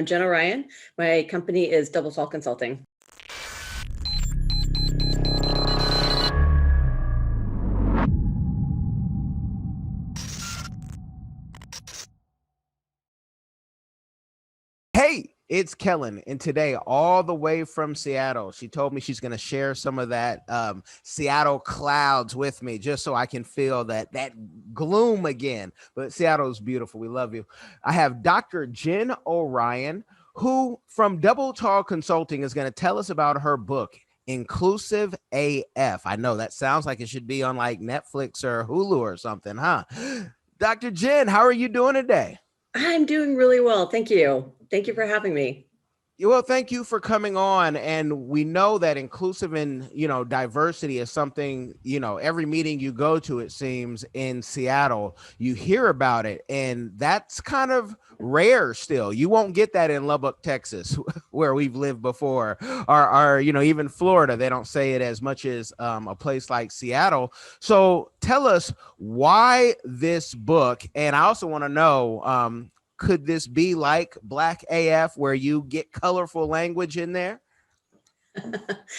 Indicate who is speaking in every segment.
Speaker 1: I'm Jen O'Ryan. My company is Double Tall Consulting.
Speaker 2: Hey, it's Kellen, and today, all the way from Seattle, she told me she's going to share some of that Seattle clouds with me, just so I can feel that gloom again. But Seattle is beautiful. We love you. I have Dr. Jen O'Ryan, who from Double Tall Consulting is going to tell us about her book, Inclusive AF. I know that sounds like it should be on like Netflix or Hulu or something, huh? Dr. Jen, how are you doing today?
Speaker 1: I'm doing really well. Thank you. Thank you for having me.
Speaker 2: Well, thank you for coming on. And we know that inclusive and, diversity is something, every meeting you go to, it seems in Seattle, you hear about it. And that's kind of rare still. You won't get that in Lubbock, Texas, where we've lived before, or even Florida. They don't say it as much as a place like Seattle. So tell us why this book. And I also want to know, could this be like Black AF where you get colorful language in there?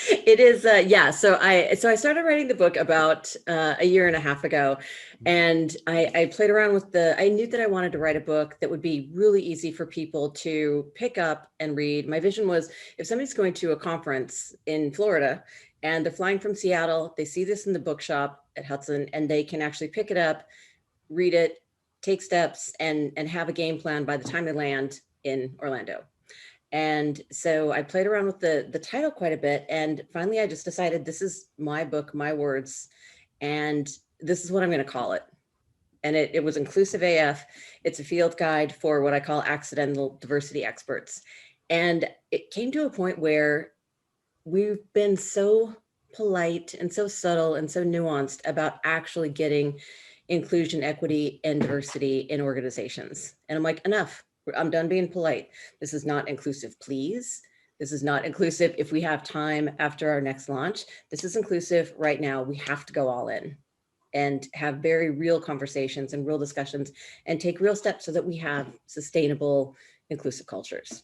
Speaker 1: It is, yeah. So I started writing the book about a year and a half ago, and I played around with I knew that I wanted to write a book that would be really easy for people to pick up and read. My vision was, if somebody's going to a conference in Florida and they're flying from Seattle, they see this in the bookshop at Hudson, and they can actually pick it up, read it, take steps, and have a game plan by the time they land in Orlando. And so I played around with the title quite a bit. And finally, I just decided this is my book, my words, and this is what I'm going to call it. And it was Inclusive AF. It's a field guide for what I call accidental diversity experts. And it came to a point where we've been so polite and so subtle and so nuanced about actually getting inclusion, equity, and diversity in organizations. And I'm like, enough. I'm done being polite. This is not inclusive, please. This is not inclusive if we have time after our next launch. This is inclusive right now. We have to go all in and have very real conversations and real discussions and take real steps so that we have sustainable, inclusive cultures.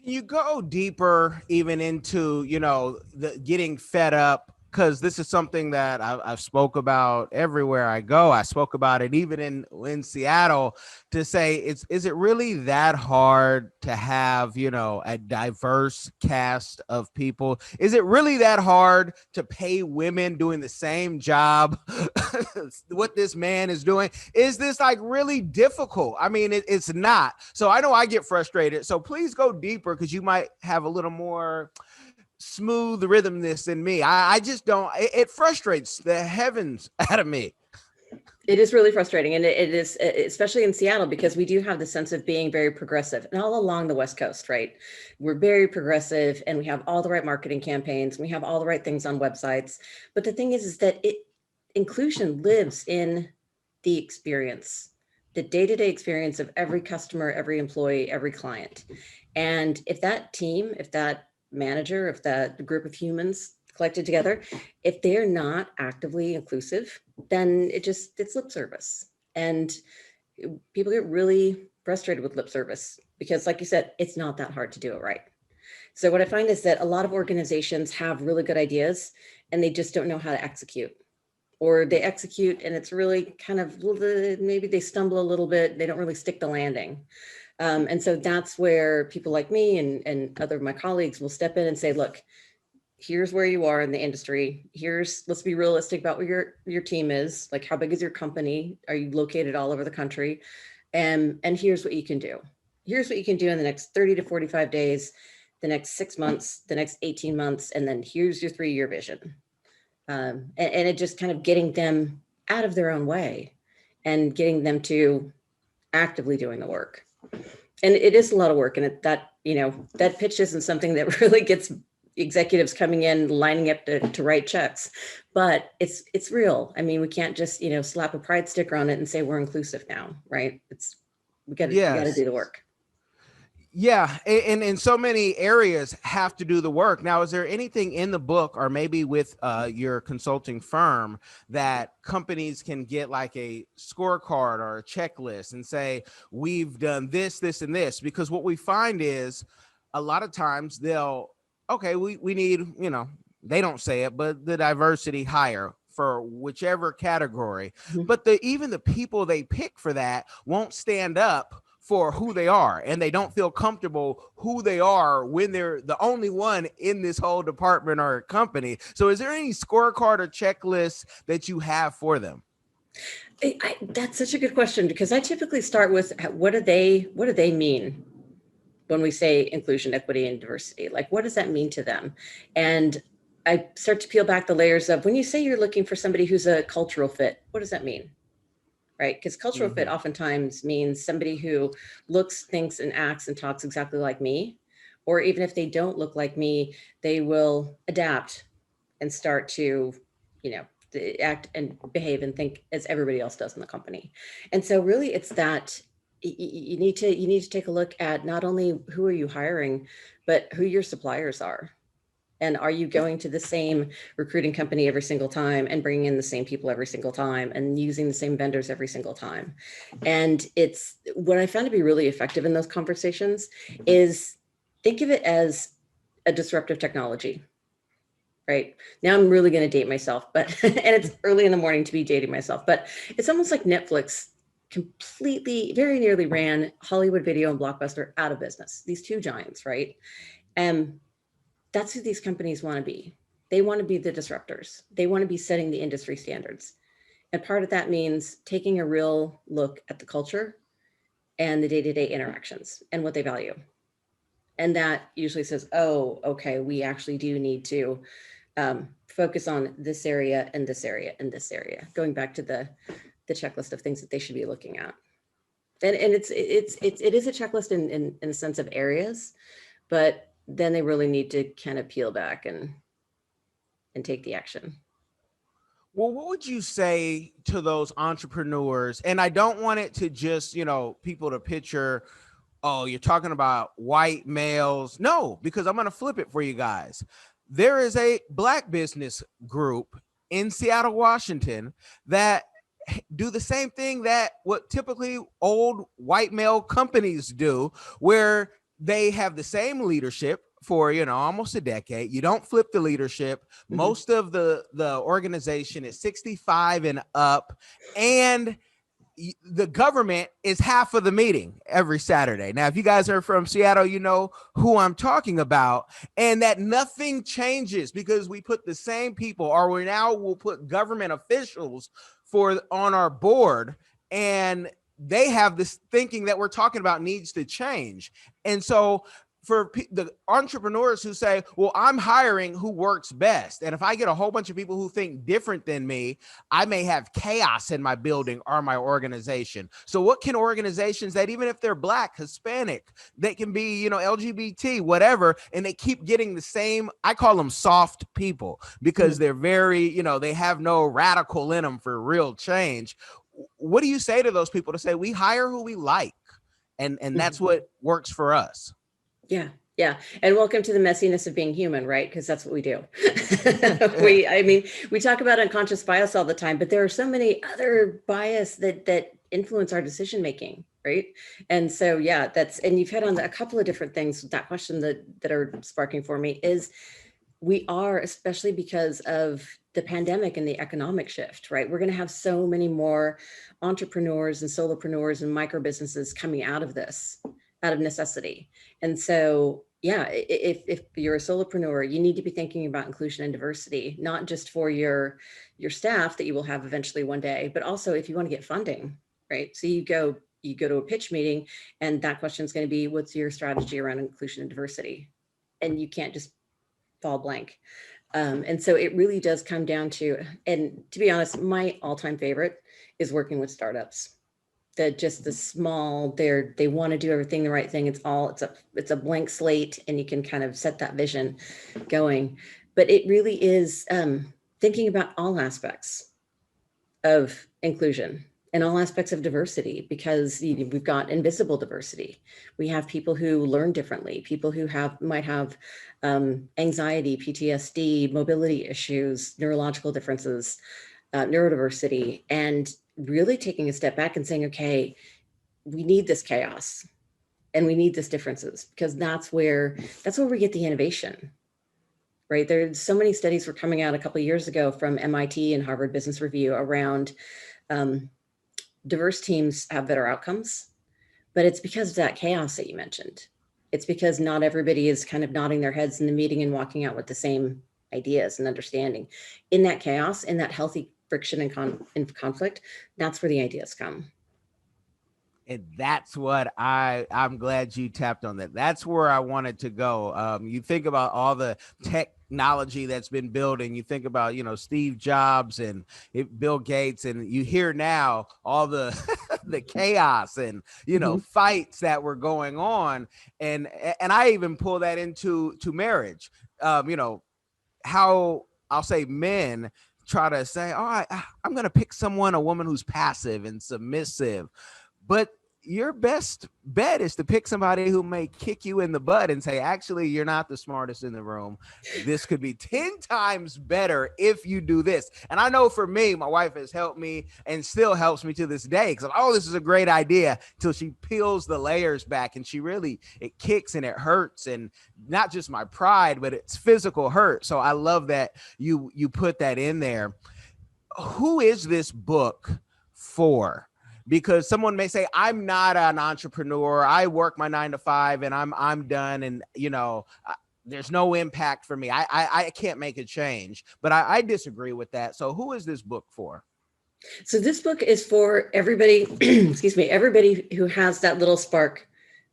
Speaker 2: Can you go deeper even into, the getting fed up? Because this is something that I've spoke about everywhere I go. I spoke about it even in Seattle, to say, is it really that hard to have, a diverse cast of people? Is it really that hard to pay women doing the same job what this man is doing? Is this like really difficult? I mean, it's not. So I know I get frustrated. So please go deeper, because you might have a little more smooth rhythmness than me. I just don't. It frustrates the heavens out of me.
Speaker 1: It is really frustrating. And it is, especially in Seattle, because we do have the sense of being very progressive, and all along the West Coast, right? We're very progressive, and we have all the right marketing campaigns. We have all the right things on websites. But the thing is that inclusion lives in the experience, the day-to-day experience of every customer, every employee, every client. And if that team, if that manager, if that group of humans collected together, if they're not actively inclusive, then it's lip service. And people get really frustrated with lip service because, like you said, it's not that hard to do it right. So what I find is that a lot of organizations have really good ideas and they just don't know how to execute, or they execute and it's really kind of, maybe they stumble a little bit. They don't really stick the landing. And so that's where people like me and other of my colleagues will step in and say, look, here's where you are in the industry. Let's be realistic about what your team is. Like, how big is your company? Are you located all over the country? And here's what you can do. Here's what you can do in the next 30 to 45 days, the next 6 months, the next 18 months. And then here's your 3-year vision. And it just kind of getting them out of their own way and getting them to actively doing the work. And it is a lot of work. And that pitch isn't something that really gets executives coming in, lining up to write checks, but it's real. I mean, we can't just, slap a pride sticker on it and say we're inclusive now, right? We got to do the work.
Speaker 2: Yeah, and in so many areas have to do the work. Now, is there anything in the book or maybe with your consulting firm that companies can get like a scorecard or a checklist and say, we've done this, this, and this? Because what we find is a lot of times okay, we need, they don't say it, but the diversity hire for whichever category.
Speaker 1: Mhm.
Speaker 2: But even the people they pick for that won't stand up for who they are, and they don't feel comfortable who they are when they're the only one in this whole department or company. So is there any scorecard or checklist that you have for them?
Speaker 1: That's such a good question, because I typically start with what do they mean when we say inclusion, equity, and diversity? Like, what does that mean to them? And I start to peel back the layers of, when you say you're looking for somebody who's a cultural fit, what does that mean? Right? Because cultural fit oftentimes means somebody who looks, thinks, and acts and talks exactly like me. Or even if they don't look like me, they will adapt and start to, act and behave and think as everybody else does in the company. And so really it's that you need to take a look at not only who are you hiring, but who your suppliers are. And are you going to the same recruiting company every single time and bringing in the same people every single time and using the same vendors every single time? And it's what I found to be really effective in those conversations is, think of it as a disruptive technology. Right now, I'm really going to date myself, but and it's early in the morning to be dating myself, but it's almost like Netflix completely, very nearly ran Hollywood Video and Blockbuster out of business. These two giants, right? And that's who these companies want to be. They want to be the disruptors. They want to be setting the industry standards. And part of that means taking a real look at the culture and the day-to-day interactions and what they value. And that usually says, oh, okay, we actually do need to focus on this area and this area and this area, going back to the checklist of things that they should be looking at. And it is a checklist in a sense of areas, but then they really need to kind of peel back and take the action.
Speaker 2: Well, what would you say to those entrepreneurs? And I don't want it to just, people to picture, oh, you're talking about white males. No, because I'm going to flip it for you guys. There is a Black business group in Seattle, Washington that do the same thing that what typically old white male companies do, where they have the same leadership for almost a decade. You don't flip the leadership.
Speaker 1: Mhm.
Speaker 2: Most of the organization is 65 and up, and the government is half of the meeting every Saturday. Now, if you guys are from Seattle, you know who I'm talking about, and that nothing changes because we put the same people, or we'll put government officials on our board, and they have this thinking that we're talking about needs to change. And so for the entrepreneurs who say, well, I'm hiring who works best, and if I get a whole bunch of people who think different than me, I may have chaos in my building or my organization. So what can organizations that, even if they're Black, Hispanic, they can be, LGBT, whatever, and they keep getting the same, I call them soft people, because they're very, they have no radical in them for real change. What do you say to those people to say, we hire who we like, and that's what works for us?
Speaker 1: Yeah. Yeah. And welcome to the messiness of being human, right? Because that's what we do. We talk about unconscious bias all the time, but there are so many other bias that influence our decision making, right? And so, yeah, and you've hit on a couple of different things. That question that are sparking for me is, we are, especially because of the pandemic and the economic shift, right? We're going to have so many more entrepreneurs and solopreneurs and micro businesses coming out of this, out of necessity. And so, yeah, if you're a solopreneur, you need to be thinking about inclusion and diversity, not just for your staff that you will have eventually one day, but also if you want to get funding, right? So you go to a pitch meeting, and that question is going to be, what's your strategy around inclusion and diversity? And you can't just fall blank. And so it really does come down to, and to be honest, my all-time favorite is working with startups. That just the small, they want to do everything the right thing. It's a blank slate, and you can kind of set that vision going. But it really is thinking about all aspects of inclusion and all aspects of diversity, because we've got invisible diversity. We have people who learn differently, people who might have anxiety, PTSD, mobility issues, neurological differences, neurodiversity, and really taking a step back and saying, okay, we need this chaos and we need this differences, because that's where we get the innovation. Right. There's so many studies were coming out a couple of years ago from MIT and Harvard Business Review around diverse teams have better outcomes, but it's because of that chaos that you mentioned. It's because not everybody is kind of nodding their heads in the meeting and walking out with the same ideas and understanding. In that chaos, in that healthy friction and conflict, that's where the ideas come.
Speaker 2: And that's what I'm glad you tapped on that. That's where I wanted to go. You think about all the technology that's been building. You think about, Steve Jobs and Bill Gates, and you hear now all the the chaos and, fights that were going on. And I even pull that into marriage. How I'll say men try to say, all right, I'm going to pick a woman who's passive and submissive. But your best bet is to pick somebody who may kick you in the butt and say, actually, you're not the smartest in the room. This could be 10 times better if you do this. And I know for me, my wife has helped me and still helps me to this day, because, this is a great idea, till she peels the layers back and it kicks and it hurts, and not just my pride, but it's physical hurt. So I love that you put that in there. Who is this book for? Because someone may say, I'm not an entrepreneur. I work my 9 to 5 and I'm done. And, there's no impact for me. I can't make a change, but I disagree with that. So who is this book for?
Speaker 1: So this book is for everybody, excuse me, everybody who has that little spark,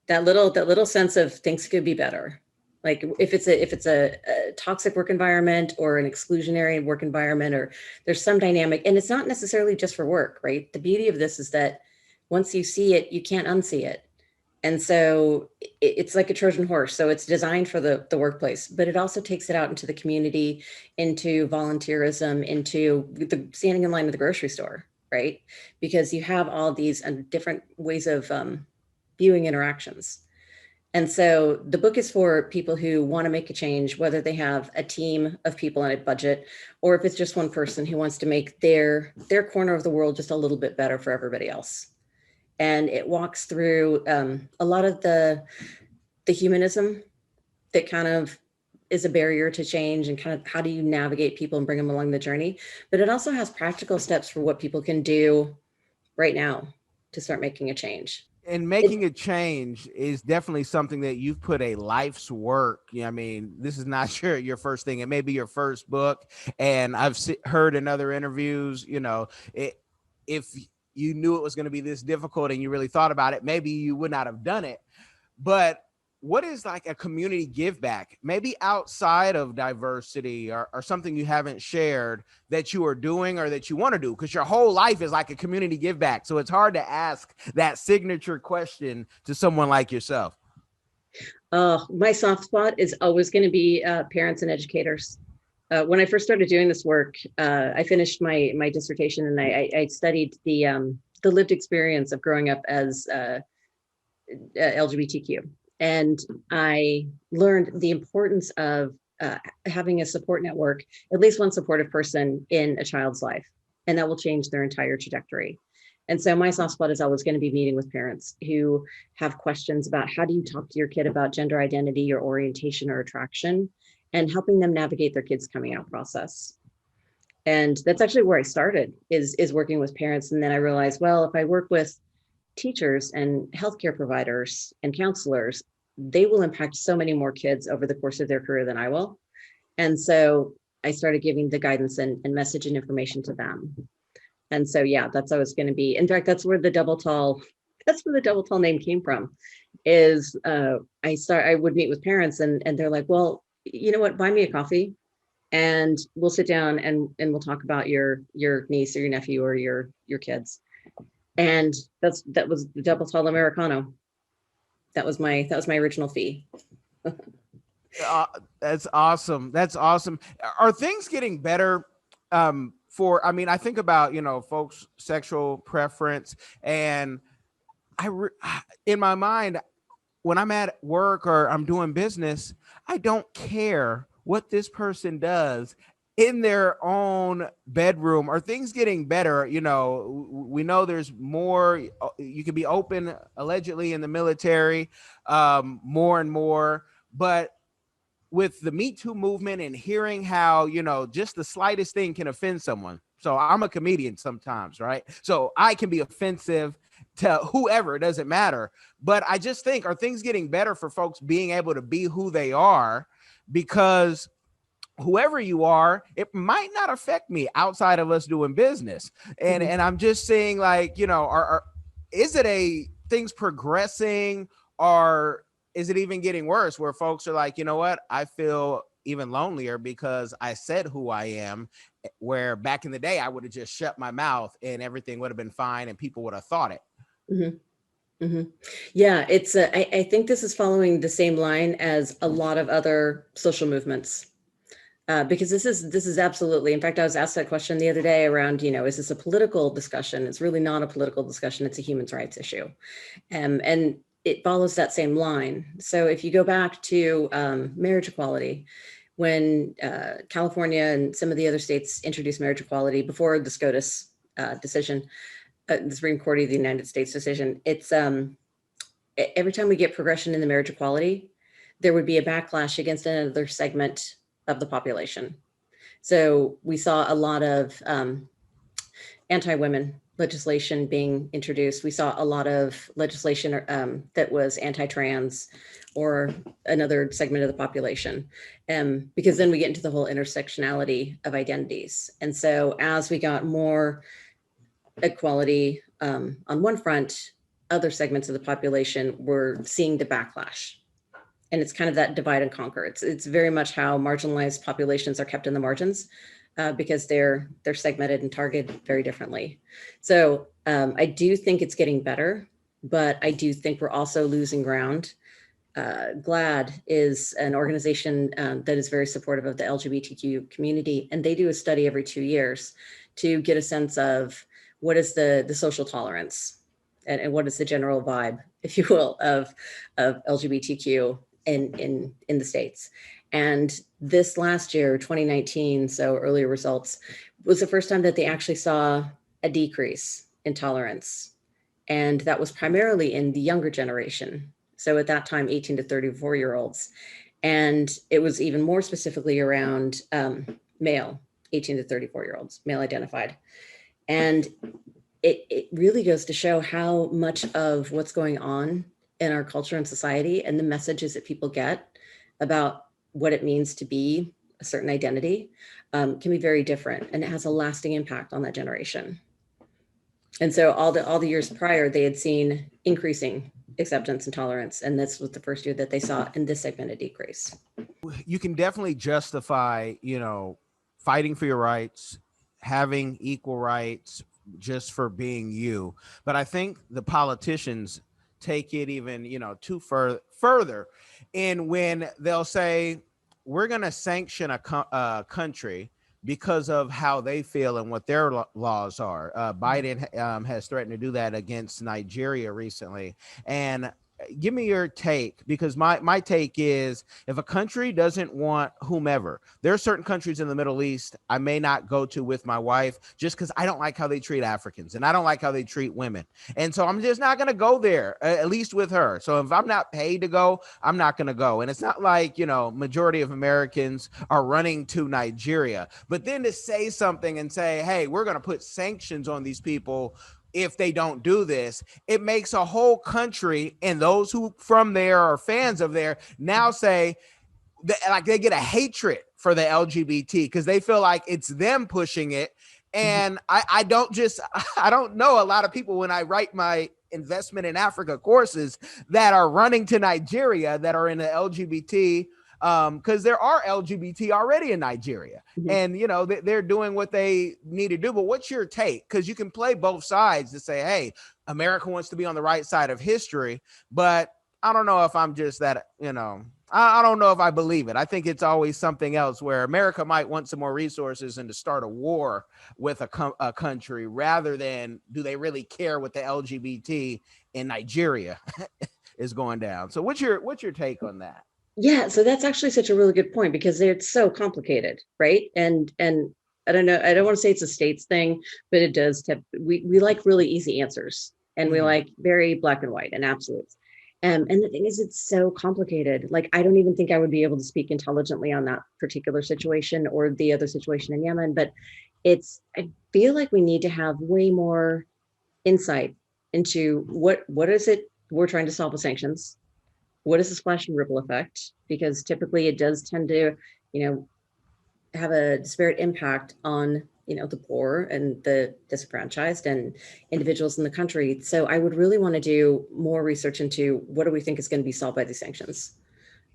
Speaker 1: that little sense of things could be better. Like if it's a toxic work environment or an exclusionary work environment, or there's some dynamic, and it's not necessarily just for work, right? The beauty of this is that once you see it, you can't unsee it. And so it's like a Trojan horse. So it's designed for the workplace, but it also takes it out into the community, into volunteerism, into the standing in line at the grocery store, right? Because you have all these different ways of viewing interactions. And so the book is for people who want to make a change, whether they have a team of people and a budget, or if it's just one person who wants to make their corner of the world just a little bit better for everybody else. And it walks through a lot of the humanism that kind of is a barrier to change, and kind of how do you navigate people and bring them along the journey. But it also has practical steps for what people can do right now to start making a change.
Speaker 2: And making a change is definitely something that you've put a life's work. This is not your first thing. It may be your first book. And I've heard in other interviews, if you knew it was going to be this difficult and you really thought about it, maybe you would not have done it. But what is like a community give back, maybe outside of diversity, or something you haven't shared that you are doing or that you want to do? Because your whole life is like a community give back. So it's hard to ask that signature question to someone like yourself.
Speaker 1: My soft spot is always going to be parents and educators. When I first started doing this work, I finished my dissertation, and I studied the lived experience of growing up as LGBTQ. And I learned the importance of having a support network, at least one supportive person in a child's life, and that will change their entire trajectory. And so my soft spot is always going to be meeting with parents who have questions about how do you talk to your kid about gender identity or orientation or attraction, and helping them navigate their kids' coming out process. And that's actually where I started, is working with parents. And then I realized, well, if I work with teachers and healthcare providers and counselors, they will impact so many more kids over the course of their career than I will. And so I started giving the guidance and message and information to them. And so, yeah, that's always going to be, in fact, that's where the double tall name came from, is I would meet with parents and they're like, well, you know what, buy me a coffee and we'll sit down and we'll talk about your niece or your nephew or your kids. And that was the double tall Americano. That was my original fee.
Speaker 2: That's awesome. Are things getting better for, I mean, I think about, folks' sexual preference, and in my mind, when I'm at work or I'm doing business, I don't care what this person does in their own bedroom. Are things getting better? We know there's more, you can be open allegedly in the military, more and more, but with the Me Too movement and hearing how, just the slightest thing can offend someone. So I'm a comedian sometimes, right? So I can be offensive to whoever, it doesn't matter. But I just think, are things getting better for folks being able to be who they are? Because whoever you are, it might not affect me outside of us doing business. And I'm just saying, like, is it things progressing, or is it even getting worse where folks are like, you know what, I feel even lonelier because I said who I am, where back in the day I would have just shut my mouth and everything would have been fine and people would have thought it.
Speaker 1: Mm-hmm. Mm-hmm. Yeah, I think this is following the same line as a lot of other social movements. Because this is absolutely, in fact, I was asked that question the other day around, is this a political discussion? It's really not a political discussion. It's a human rights issue. And it follows that same line. So if you go back to marriage equality, when California and some of the other states introduced marriage equality before the SCOTUS decision, the Supreme Court of the United States decision, it's every time we get progression in the marriage equality, there would be a backlash against another segment of the population. So we saw a lot of anti-women legislation being introduced. We saw a lot of legislation that was anti-trans or another segment of the population, because then we get into the whole intersectionality of identities. And so as we got more equality on one front, other segments of the population were seeing the backlash. And it's kind of that divide and conquer. It's very much how marginalized populations are kept in the margins, because they're segmented and targeted very differently. So I do think it's getting better, but I do think we're also losing ground. GLAAD is an organization that is very supportive of the LGBTQ community, and they do a study every 2 years to get a sense of what is the social tolerance and what is the general vibe, if you will, of LGBTQ in the States. And this last year, 2019, so earlier results, was the first time that they actually saw a decrease in tolerance. And that was primarily in the younger generation. So at that time, 18 to 34-year-olds. And it was even more specifically around male, 18 to 34-year-olds, male identified. And it really goes to show how much of what's going on in our culture and society and the messages that people get about what it means to be a certain identity can be very different, and it has a lasting impact on that generation. And so all the years prior, they had seen increasing acceptance and tolerance, and this was the first year that they saw in this segment a decrease.
Speaker 2: You can definitely justify, fighting for your rights, having equal rights just for being you. But I think the politicians take it even, too further. And when they'll say, we're going to sanction a country because of how they feel and what their laws are. Biden has threatened to do that against Nigeria recently. And give me your take, because my take is, if a country doesn't want whomever, there are certain countries in the Middle East I may not go to with my wife just because I don't like how they treat Africans and I don't like how they treat women. And so I'm just not going to go there, at least with her. So if I'm not paid to go, I'm not going to go. And it's not like, majority of Americans are running to Nigeria. But then to say something and say, hey, we're going to put sanctions on these people if they don't do this, it makes a whole country and those who from there are fans of there now say that, like, they get a hatred for the LGBT because they feel like it's them pushing it. And I don't know a lot of people when I write my investment in Africa courses that are running to Nigeria that are in the LGBT, because there are LGBT already in Nigeria, and they're doing what they need to do. But what's your take? Because you can play both sides to say, hey, America wants to be on the right side of history, but I don't know if I'm just that, I don't know if I believe it. I think it's always something else where America might want some more resources and to start a war with a country rather than do they really care what the LGBT in Nigeria is going down. So what's your take on that?
Speaker 1: Yeah, so that's actually such a really good point because it's so complicated, right? And I don't know, I don't want to say it's a states thing, but it does we like really easy answers, and we like very black and white and absolutes. And the thing is, it's so complicated. Like, I don't even think I would be able to speak intelligently on that particular situation or the other situation in Yemen, but I feel like we need to have way more insight into what is it we're trying to solve with sanctions. What is the splash and ripple effect? Because typically it does tend to, have a disparate impact on, the poor and the disenfranchised and individuals in the country. So I would really want to do more research into what do we think is going to be solved by these sanctions.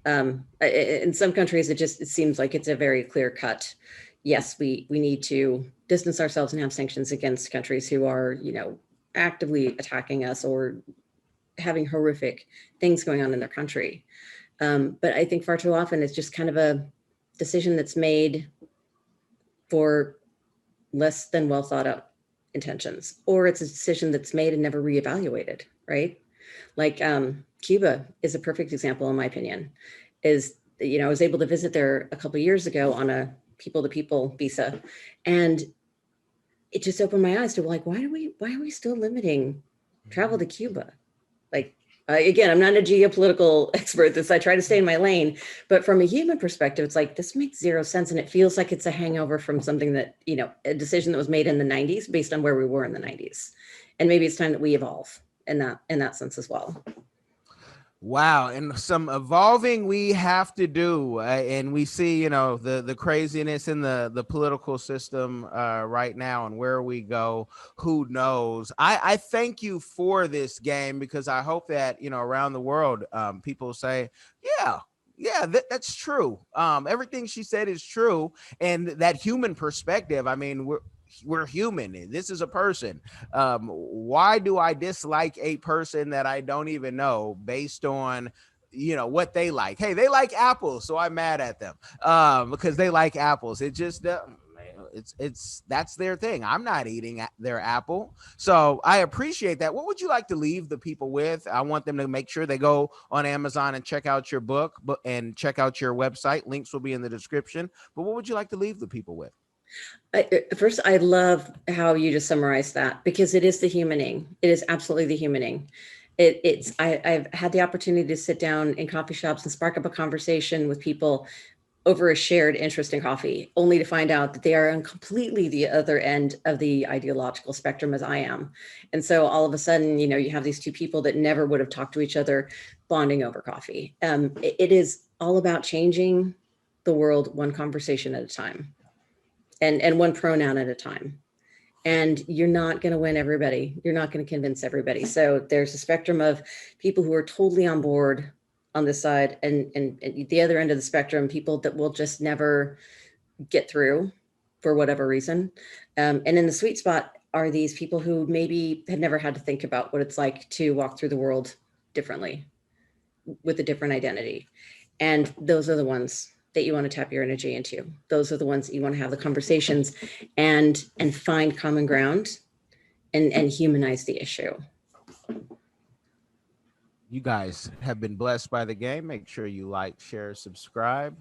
Speaker 1: In some countries, it seems like it's a very clear cut. Yes, we need to distance ourselves and have sanctions against countries who are, actively attacking us or having horrific things going on in their country. But I think far too often it's just kind of a decision that's made for less than well thought out intentions, or it's a decision that's made and never reevaluated, right? Like Cuba is a perfect example, in my opinion. I was able to visit there a couple of years ago on a people-to-people visa, and it just opened my eyes to like, why are we still limiting travel to Cuba? Like, again, I'm not a geopolitical expert. I try to stay in my lane, but from a human perspective, it's like, this makes zero sense. And it feels like it's a hangover from something that, a decision that was made in the 90s based on where we were in the 90s. And maybe it's time that we evolve in that sense as well.
Speaker 2: Wow. And some evolving we have to do. And we see, the craziness in the political system right now, and where we go, who knows? I thank you for this game, because I hope that, around the world, people say, that's true. Everything she said is true. And that human perspective, I mean, we're human. This is a person. Why do I dislike a person that I don't even know based on, what they like? Hey, they like apples, so I'm mad at them because they like apples. It just that's their thing. I'm not eating their apple. So I appreciate that. What would you like to leave the people with? I want them to make sure they go on Amazon and check out your book and check out your website. Links will be in the description. But what would you like to leave the people with?
Speaker 1: First, I love how you just summarized that, because it is the humaning. It is absolutely the humaning. I've had the opportunity to sit down in coffee shops and spark up a conversation with people over a shared interest in coffee, only to find out that they are on completely the other end of the ideological spectrum as I am. And so all of a sudden, you have these two people that never would have talked to each other bonding over coffee. It is all about changing the world one conversation at a time. And one pronoun at a time. And you're not going to win everybody. You're not going to convince everybody. So there's a spectrum of people who are totally on board on this side, and the other end of the spectrum, people that will just never get through for whatever reason. And in the sweet spot are these people who maybe had never had to think about what it's like to walk through the world differently with a different identity. And those are the ones that you want to tap your energy into. Those are the ones that you want to have the conversations and find common ground and humanize the issue.
Speaker 2: You guys have been blessed by the game. Make sure you like, share, subscribe.